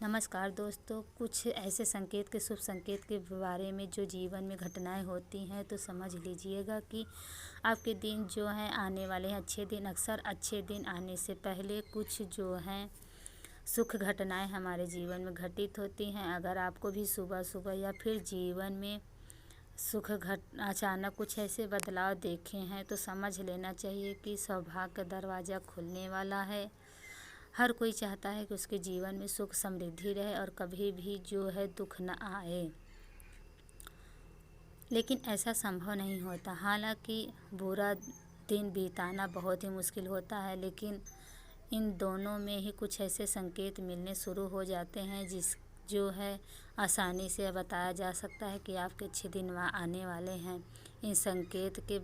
नमस्कार दोस्तों, कुछ ऐसे संकेत के शुभ संकेत के बारे में जो जीवन में घटनाएं होती हैं तो समझ लीजिएगा कि आपके दिन जो हैं आने वाले हैं अच्छे दिन। अक्सर अच्छे दिन आने से पहले कुछ जो हैं सुख घटनाएं हमारे जीवन में घटित होती हैं। अगर आपको भी सुबह सुबह या फिर जीवन में अचानक कुछ ऐसे बदलाव देखे हैं तो समझ लेना चाहिए कि सौभाग्य का दरवाज़ा खुलने वाला है। हर कोई चाहता है कि उसके जीवन में सुख समृद्धि रहे और कभी भी जो है दुख न आए, लेकिन ऐसा संभव नहीं होता। हालांकि बुरा दिन बिताना बहुत ही मुश्किल होता है, लेकिन इन दोनों में ही कुछ ऐसे संकेत मिलने शुरू हो जाते हैं जो है आसानी से बताया जा सकता है कि आपके अच्छे दिन आने वाले हैं। इन संकेत के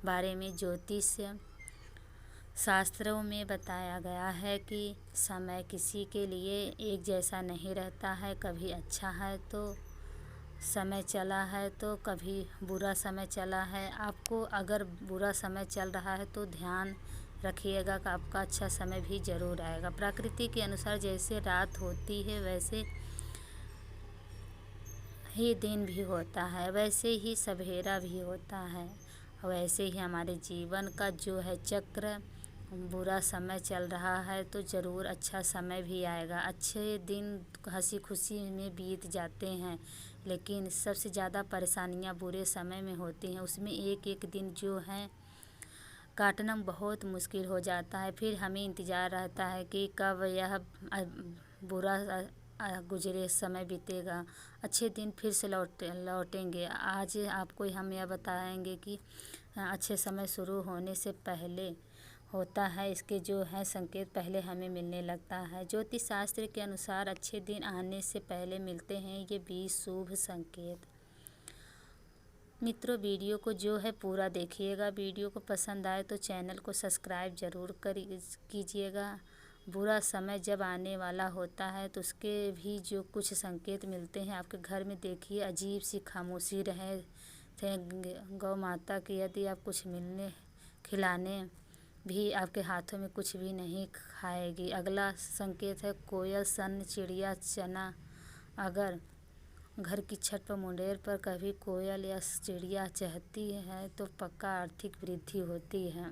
बारे में ज्योतिष शास्त्रों में बताया गया है कि समय किसी के लिए एक जैसा नहीं रहता है। कभी अच्छा है तो समय चला है तो कभी बुरा समय चला है। आपको अगर बुरा समय चल रहा है तो ध्यान रखिएगा कि आपका अच्छा समय भी ज़रूर आएगा। प्रकृति के अनुसार जैसे रात होती है वैसे ही दिन भी होता है, वैसे ही सवेरा भी होता है। वैसे ही हमारे जीवन का जो है चक्र, बुरा समय चल रहा है तो ज़रूर अच्छा समय भी आएगा। अच्छे दिन हंसी खुशी में बीत जाते हैं, लेकिन सबसे ज़्यादा परेशानियां बुरे समय में होती हैं। उसमें एक एक दिन जो है काटना बहुत मुश्किल हो जाता है। फिर हमें इंतज़ार रहता है कि कब यह बुरा गुजरे समय बीतेगा, अच्छे दिन फिर से लौटेंगे। आज आपको हम यह बताएंगे कि अच्छे समय शुरू होने से पहले होता है, इसके जो है संकेत पहले हमें मिलने लगता है। ज्योतिष शास्त्र के अनुसार अच्छे दिन आने से पहले मिलते हैं ये 20 शुभ संकेत। मित्रों, वीडियो को जो है पूरा देखिएगा। वीडियो को पसंद आए तो चैनल को सब्सक्राइब ज़रूर कीजिएगा। बुरा समय जब आने वाला होता है तो उसके भी जो कुछ संकेत मिलते हैं आपके घर में। देखिए, अजीब सी खामोशी रहे थे गौ माता की। यदि आप कुछ खिलाने भी आपके हाथों में कुछ भी नहीं खाएगी। अगला संकेत है कोयल, सन, चिड़िया, चना। अगर घर की छत पर मुंडेर पर कभी कोयल या चिड़िया चहकती है तो पक्का आर्थिक वृद्धि होती है।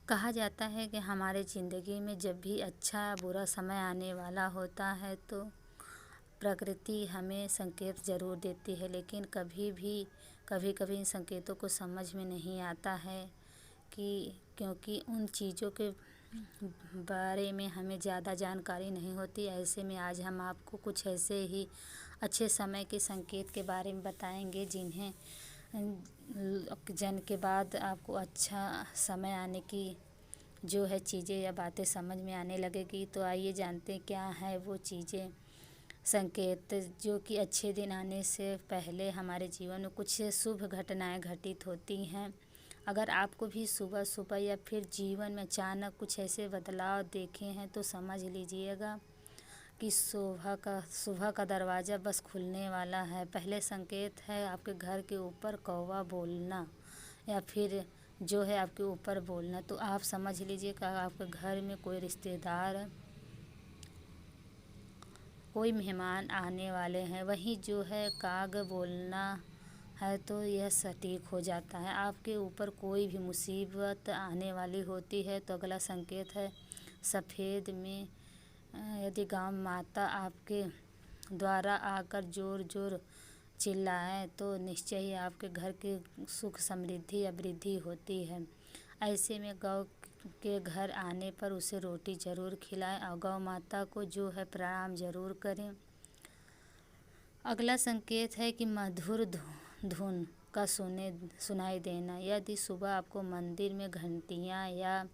कहा जाता है कि हमारे ज़िंदगी में जब भी अच्छा बुरा समय आने वाला होता है तो प्रकृति हमें संकेत ज़रूर देती है, लेकिन कभी कभी इन संकेतों को समझ में नहीं आता है क्योंकि उन चीज़ों के बारे में हमें ज़्यादा जानकारी नहीं होती। ऐसे में आज हम आपको कुछ ऐसे ही अच्छे समय के संकेत के बारे में बताएंगे जिन्हें जन के बाद आपको अच्छा समय आने की जो है चीज़ें या बातें समझ में आने लगेगी। तो आइए जानते हैं क्या है वो चीज़ें, संकेत जो कि अच्छे दिन आने से पहले हमारे जीवन में कुछ शुभ घटनाएं घटित होती हैं। अगर आपको भी सुबह सुबह या फिर जीवन में अचानक कुछ ऐसे बदलाव देखे हैं तो समझ लीजिएगा कि सुबह का दरवाज़ा बस खुलने वाला है। पहले संकेत है आपके घर के ऊपर कौवा बोलना या फिर जो है आपके ऊपर बोलना। तो आप समझ लीजिएगा आपके घर में कोई रिश्तेदार, कोई मेहमान आने वाले हैं। वहीं जो है काग बोलना है तो यह सटीक हो जाता है आपके ऊपर कोई भी मुसीबत आने वाली होती है। तो अगला संकेत है सफ़ेद में यदि गांव माता आपके द्वारा आकर जोर जोर चिल्लाएं तो निश्चय ही आपके घर की सुख समृद्धि या वृद्धि होती है। ऐसे में गौ के घर आने पर उसे रोटी ज़रूर खिलाएं और गौ माता को जो है प्रणाम ज़रूर करें। अगला संकेत है कि मधुर धुन का सुनाई देना। यदि सुबह आपको मंदिर में घंटियां या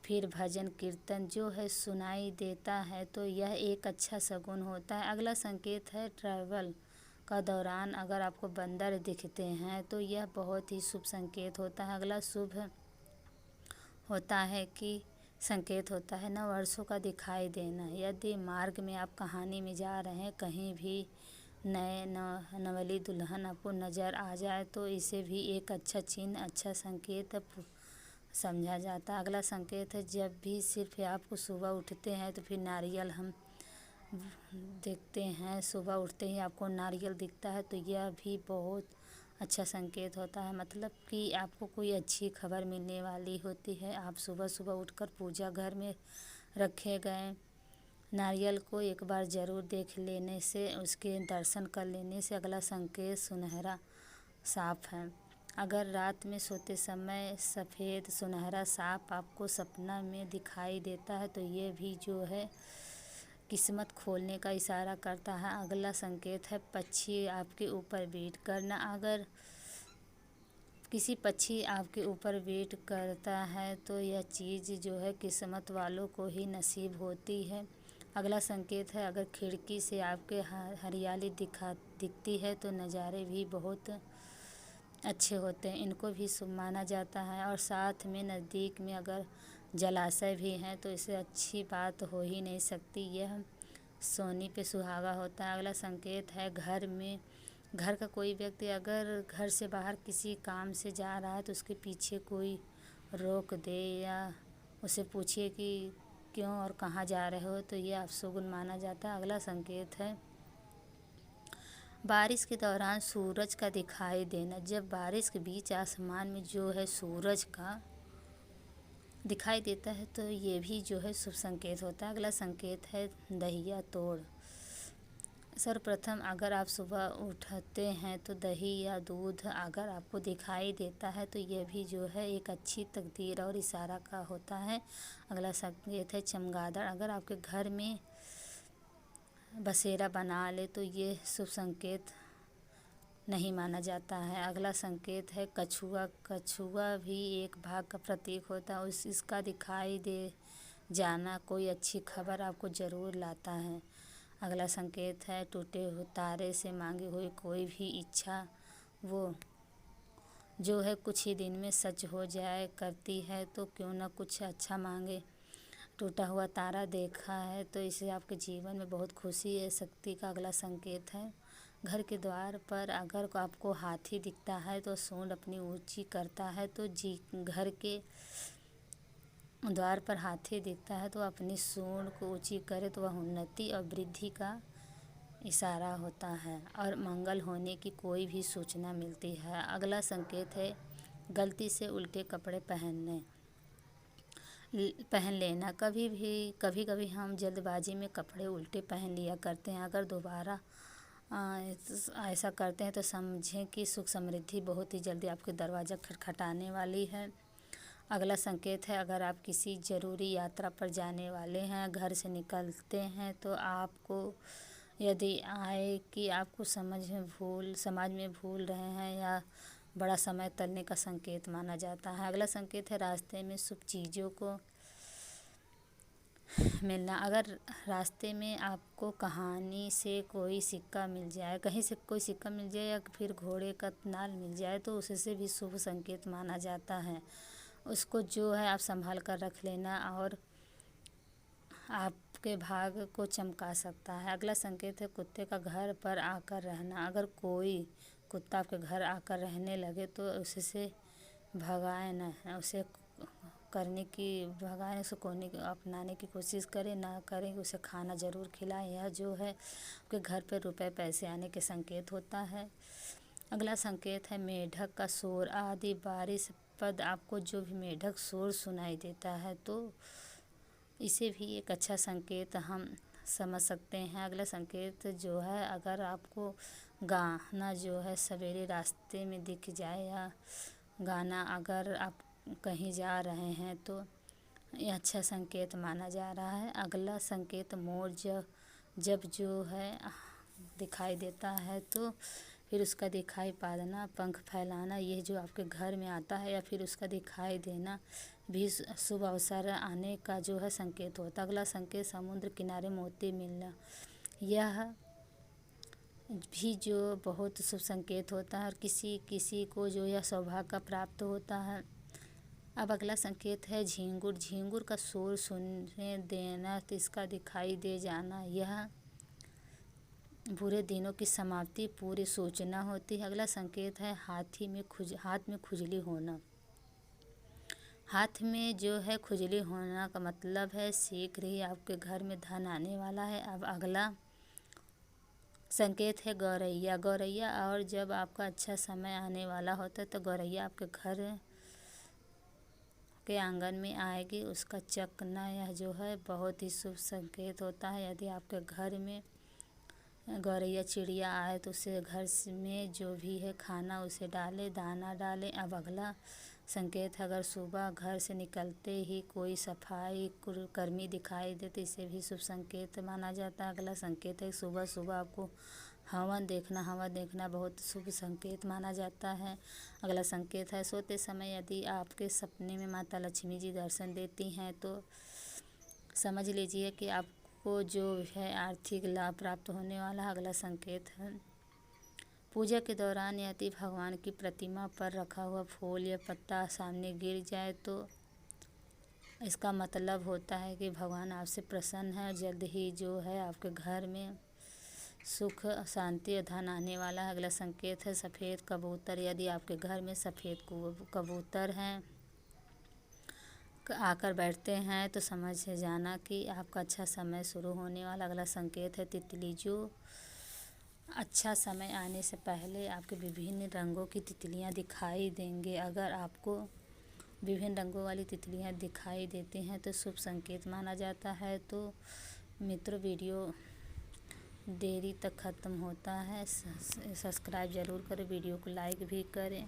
फिर भजन कीर्तन जो है सुनाई देता है तो यह एक अच्छा शगुन होता है। अगला संकेत है ट्रैवल का दौरान अगर आपको बंदर दिखते हैं तो यह बहुत ही शुभ संकेत होता है। अगला शुभ होता है कि संकेत होता है नव वर्षों का दिखाई देना। यदि मार्ग में आप कहानी में जा रहे हैं, कहीं भी नए नवली दुल्हन आपको नज़र आ जाए तो इसे भी एक अच्छा चिन्ह, अच्छा संकेत समझा जाता है। अगला संकेत है जब भी सिर्फ आपको सुबह उठते हैं तो फिर नारियल हम देखते हैं, सुबह उठते ही आपको नारियल दिखता है तो यह भी बहुत अच्छा संकेत होता है। मतलब कि आपको कोई अच्छी खबर मिलने वाली होती है। आप सुबह सुबह उठकर पूजा घर में रखे गए नारियल को एक बार ज़रूर देख लेने से, उसके दर्शन कर लेने से अगला संकेत सुनहरा साफ है। अगर रात में सोते समय सफ़ेद सुनहरा सांप आपको सपना में दिखाई देता है तो ये भी जो है किस्मत खोलने का इशारा करता है। अगला संकेत है पक्षी आपके ऊपर वेट करना। अगर किसी पक्षी आपके ऊपर वेट करता है तो यह चीज़ जो है किस्मत वालों को ही नसीब होती है। अगला संकेत है अगर खिड़की से आपके हरियाली दिखती है तो नज़ारे भी बहुत अच्छे होते हैं, इनको भी शुभ माना जाता है। और साथ में नज़दीक में अगर जलाशय भी हैं तो इससे अच्छी बात हो ही नहीं सकती, यह सोनी पे सुहागा होता है। अगला संकेत है घर का कोई व्यक्ति अगर घर से बाहर किसी काम से जा रहा है तो उसके पीछे कोई रोक दे या उसे पूछिए कि क्यों और कहाँ जा रहे हो तो ये अपशगुन माना जाता है। अगला संकेत है बारिश के दौरान सूरज का दिखाई देना। जब बारिश के बीच आसमान में जो है सूरज का दिखाई देता है तो ये भी जो है शुभ संकेत होता है। अगला संकेत है दहिया तोड़। सर्वप्रथम अगर आप सुबह उठते हैं तो दही या दूध अगर आपको दिखाई देता है तो यह भी जो है एक अच्छी तकदीर और इशारा का होता है। अगला संकेत है चमगादड़। अगर आपके घर में बसेरा बना ले तो ये शुभ संकेत नहीं माना जाता है। अगला संकेत है कछुआ। कछुआ भी एक भाग का प्रतीक होता है, इसका दिखाई दे जाना कोई अच्छी खबर आपको ज़रूर लाता है। अगला संकेत है टूटे हुए तारे से मांगी हुई कोई भी इच्छा वो जो है कुछ ही दिन में सच हो जाए करती है, तो क्यों ना कुछ अच्छा मांगे। टूटा हुआ तारा देखा है तो इसे आपके जीवन में बहुत खुशी है शक्ति का अगला संकेत है। घर के द्वार पर अगर आपको हाथी दिखता है तो सूंड अपनी ऊंची करता है, तो घर के द्वार पर हाथी दिखता है तो अपनी सूंड को ऊंची करे तो वह उन्नति और वृद्धि का इशारा होता है और मंगल होने की कोई भी सूचना मिलती है। अगला संकेत है गलती से उल्टे कपड़े पहन लेना। कभी कभी हम जल्दबाजी में कपड़े उल्टे पहन लिया करते हैं। अगर दोबारा ऐसा करते हैं तो समझें कि सुख समृद्धि बहुत ही जल्दी आपके दरवाज़ा खटखटाने वाली है। अगला संकेत है अगर आप किसी ज़रूरी यात्रा पर जाने वाले हैं, घर से निकलते हैं तो आपको यदि आए कि आपको समाज में भूल रहे हैं या बड़ा समय टलने का संकेत माना जाता है। अगला संकेत है रास्ते में शुभ चीज़ों को मिलना। अगर रास्ते में आपको कहीं से कोई सिक्का मिल जाए या फिर घोड़े का नाल मिल जाए तो उससे भी शुभ संकेत माना जाता है। उसको जो है आप संभाल कर रख लेना और आपके भाग को चमका सकता है। अगला संकेत है कुत्ते का घर पर आकर रहना। अगर कोई कुत्ता आपके घर आकर रहने लगे तो उससे भगाए न, उसे अपनाने की कोशिश करें ना करें, उसे खाना ज़रूर खिलाएं। यह जो है आपके घर पर रुपए पैसे आने के संकेत होता है। अगला संकेत है मेढक का शोर आदि। बारिश पद आपको जो भी मेढक शोर सुनाई देता है तो इसे भी एक अच्छा संकेत हम समझ सकते हैं। अगला संकेत जो है अगर आपको गाना जो है सवेरे रास्ते में दिख जाए या गाना अगर आप कहीं जा रहे हैं तो यह अच्छा संकेत माना जा रहा है। अगला संकेत मोर जब जो है दिखाई देता है तो फिर उसका दिखाई पाना, पंख फैलाना, यह जो आपके घर में आता है या फिर उसका दिखाई देना भी शुभ अवसर आने का जो है संकेत होता है। अगला संकेत समुद्र किनारे मोती मिलना, यह भी जो बहुत शुभ संकेत होता है और किसी को जो यह सौभाग्य प्राप्त होता है। अब अगला संकेत है झींगुर का शोर सुनने देना, तो इसका दिखाई दे जाना, यह बुरे दिनों की समाप्ति पूरी सूचना होती है। अगला संकेत है हाथ में खुजली होना। हाथ में जो है खुजली होना का मतलब है शीघ्र ही आपके घर में धन आने वाला है। अब अगला संकेत है गौरैया। गौरैया और जब आपका अच्छा समय आने वाला होता है तो गौरैया आपके घर के आंगन में आएगी। उसका चकना यह जो है बहुत ही शुभ संकेत होता है। यदि आपके घर में गौरैया चिड़िया आए तो उसे घर में जो भी है खाना उसे डाले, दाना डाले। अब अगला संकेत है अगर सुबह घर से निकलते ही कोई सफाई कर्मी दिखाई दे तो इसे भी शुभ संकेत माना जाता है। अगला संकेत है सुबह सुबह आपको हवन देखना बहुत शुभ संकेत माना जाता है। अगला संकेत है सोते समय यदि आपके सपने में माता लक्ष्मी जी दर्शन देती हैं तो समझ लीजिए कि आपको जो है आर्थिक लाभ प्राप्त होने वाला है। अगला संकेत है पूजा के दौरान यदि भगवान की प्रतिमा पर रखा हुआ फूल या पत्ता सामने गिर जाए तो इसका मतलब होता है कि भगवान आपसे प्रसन्न है। जल्द ही जो है आपके घर में सुख शांति और धन आने वाला है। अगला संकेत है सफ़ेद कबूतर। यदि आपके घर में सफ़ेद कबूतर हैं आकर बैठते हैं तो समझ जाना कि आपका अच्छा समय शुरू होने वाला। अगला संकेत है तितली। जो अच्छा समय आने से पहले आपके विभिन्न रंगों की तितलियां दिखाई देंगे। अगर आपको विभिन्न रंगों वाली तितलियां दिखाई देती हैं तो शुभ संकेत माना जाता है। तो मित्रों वीडियो देरी तक ख़त्म होता है, सब्सक्राइब ज़रूर करें, वीडियो को लाइक भी करें।